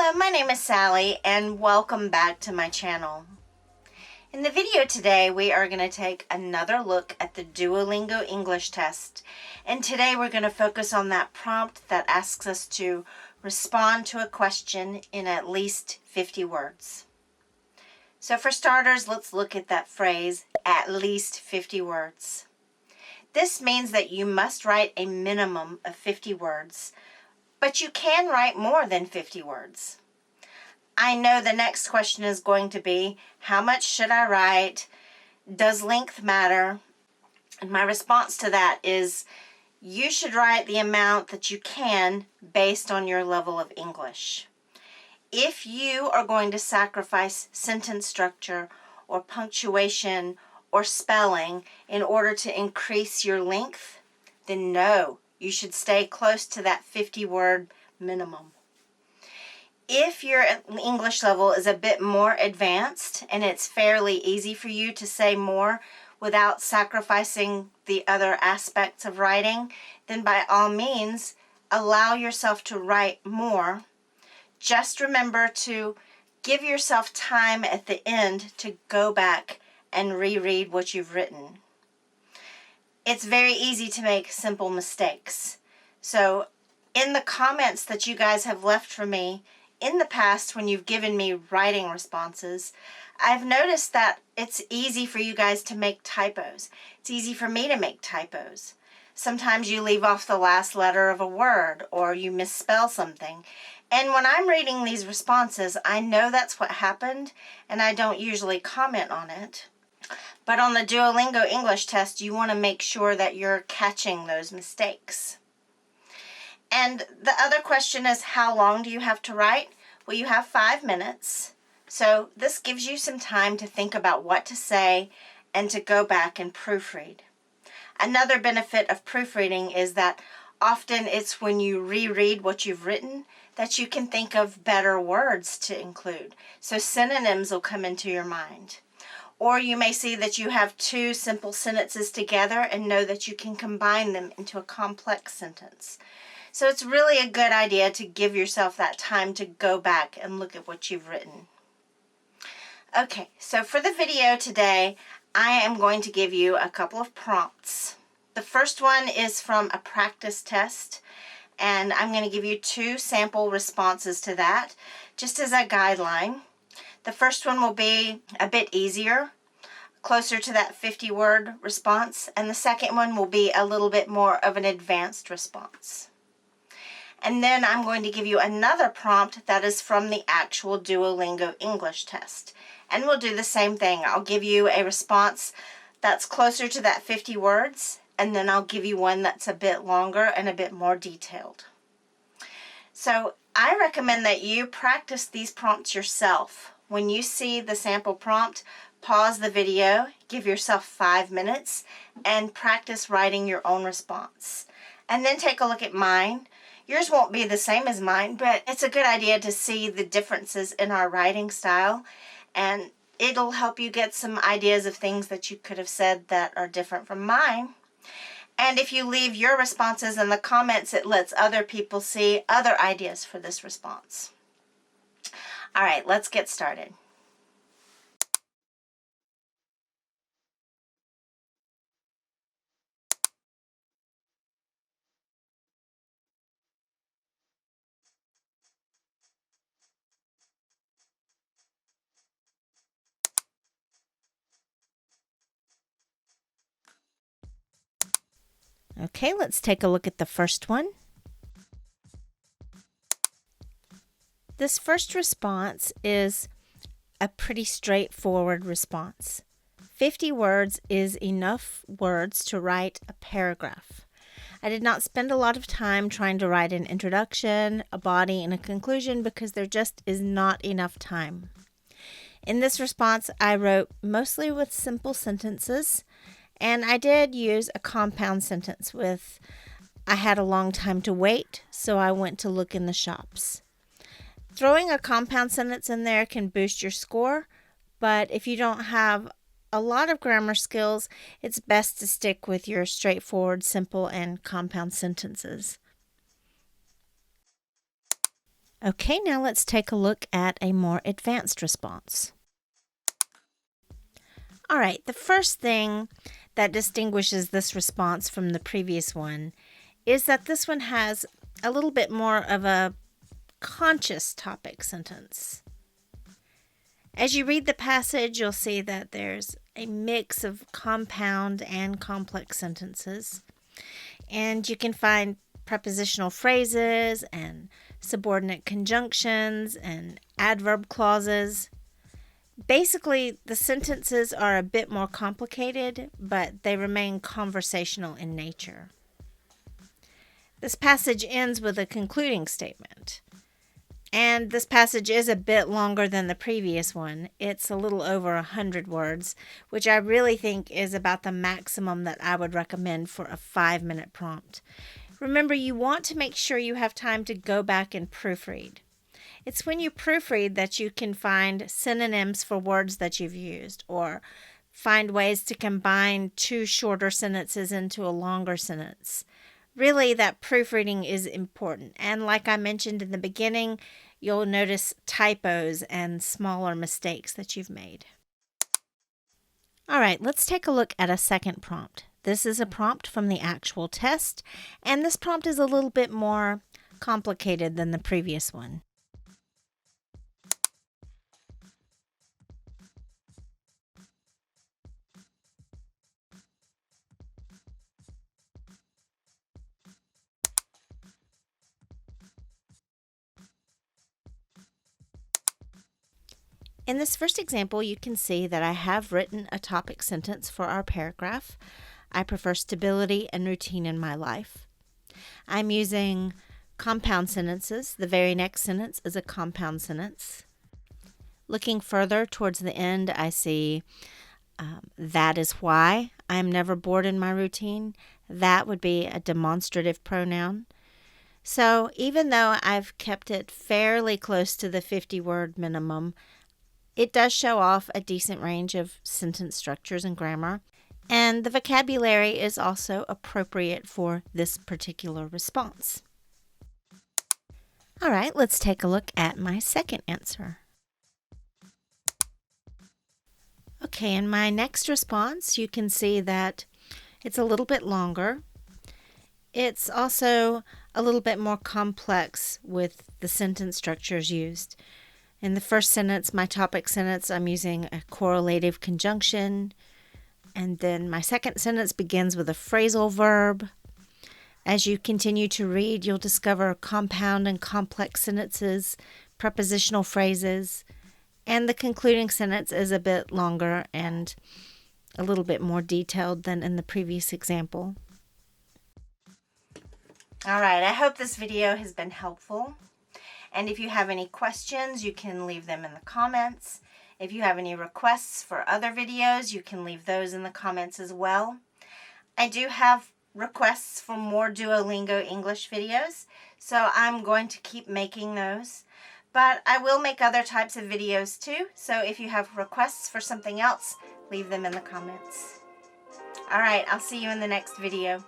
Hello, my name is Sally and welcome back to my channel. In the video today, we are going to take another look at the Duolingo English Test. And today we're going to focus on that prompt that asks us to respond to a question in at least 50 words. So for starters, let's look at that phrase, at least 50 words. This means that you must write a minimum of 50 words, but you can write more than 50 words. I know the next question is going to be, how much should I write? Does length matter? And my response to that is, you should write the amount that you can based on your level of English. If you are going to sacrifice sentence structure or punctuation or spelling in order to increase your length, then no, you should stay close to that 50-word minimum. If your English level is a bit more advanced and it's fairly easy for you to say more without sacrificing the other aspects of writing, then by all means, allow yourself to write more. Just remember to give yourself time at the end to go back and reread what you've written. It's very easy to make simple mistakes. So in the comments that you guys have left for me in the past when you've given me writing responses, I've noticed that it's easy for you guys to make typos. It's easy for me to make typos. Sometimes you leave off the last letter of a word or you misspell something. And when I'm reading these responses, I know that's what happened and I don't usually comment on it. But on the Duolingo English Test, you want to make sure that you're catching those mistakes. And the other question is, how long do you have to write? Well, you have 5 minutes. So this gives you some time to think about what to say and to go back and proofread. Another benefit of proofreading is that often it's when you reread what you've written that you can think of better words to include. So synonyms will come into your mind. Or you may see that you have two simple sentences together and know that you can combine them into a complex sentence. So it's really a good idea to give yourself that time to go back and look at what you've written. Okay, so for the video today, I am going to give you a couple of prompts. The first one is from a practice test, and I'm going to give you 2 sample responses to that, just as a guideline. The first one will be a bit easier, closer to that 50-word response, and the second one will be a little bit more of an advanced response. And then I'm going to give you another prompt that is from the actual Duolingo English Test. And we'll do the same thing. I'll give you a response that's closer to that 50 words, and then I'll give you one that's a bit longer and a bit more detailed. So I recommend that you practice these prompts yourself. When you see the sample prompt, pause the video, give yourself 5 minutes, and practice writing your own response. And then take a look at mine. Yours won't be the same as mine, but it's a good idea to see the differences in our writing style, and it'll help you get some ideas of things that you could have said that are different from mine. And if you leave your responses in the comments, it lets other people see other ideas for this response. All right, let's get started. Okay, let's take a look at the first one. This first response is a pretty straightforward response. 50 words is enough words to write a paragraph. I did not spend a lot of time trying to write an introduction, a body, and a conclusion because there just is not enough time. In this response, I wrote mostly with simple sentences, and I did use a compound sentence with, I had a long time to wait, so I went to look in the shops. Throwing a compound sentence in there can boost your score, but if you don't have a lot of grammar skills, it's best to stick with your straightforward, simple, and compound sentences. Okay, now let's take a look at a more advanced response. All right, the first thing that distinguishes this response from the previous one is that this one has a little bit more of a conscious topic sentence. As you read the passage, you'll see that there's a mix of compound and complex sentences, and you can find prepositional phrases and subordinate conjunctions and adverb clauses. Basically, the sentences are a bit more complicated, but they remain conversational in nature. This passage ends with a concluding statement. And this passage is a bit longer than the previous one. It's a little over 100 words, which I really think is about the maximum that I would recommend for a 5-minute prompt. Remember, you want to make sure you have time to go back and proofread. It's when you proofread that you can find synonyms for words that you've used, or find ways to combine 2 shorter sentences into a longer sentence. Really, that proofreading is important. And like I mentioned in the beginning, you'll notice typos and smaller mistakes that you've made. All right, let's take a look at a second prompt. This is a prompt from the actual test, and this prompt is a little bit more complicated than the previous one. In this first example, you can see that I have written a topic sentence for our paragraph. I prefer stability and routine in my life. I'm using compound sentences. The very next sentence is a compound sentence. Looking further towards the end, I see that is why I am never bored in my routine. That would be a demonstrative pronoun. So even though I've kept it fairly close to the 50-word minimum, it does show off a decent range of sentence structures and grammar, and the vocabulary is also appropriate for this particular response. All right, let's take a look at my second answer. Okay, in my next response, you can see that it's a little bit longer. It's also a little bit more complex with the sentence structures used. In the first sentence, my topic sentence, I'm using a correlative conjunction. And then my second sentence begins with a phrasal verb. As you continue to read, you'll discover compound and complex sentences, prepositional phrases, and the concluding sentence is a bit longer and a little bit more detailed than in the previous example. All right, I hope this video has been helpful. And if you have any questions, you can leave them in the comments. If you have any requests for other videos, you can leave those in the comments as well. I do have requests for more Duolingo English videos, so I'm going to keep making those. But I will make other types of videos too, so if you have requests for something else, leave them in the comments. All right, I'll see you in the next video.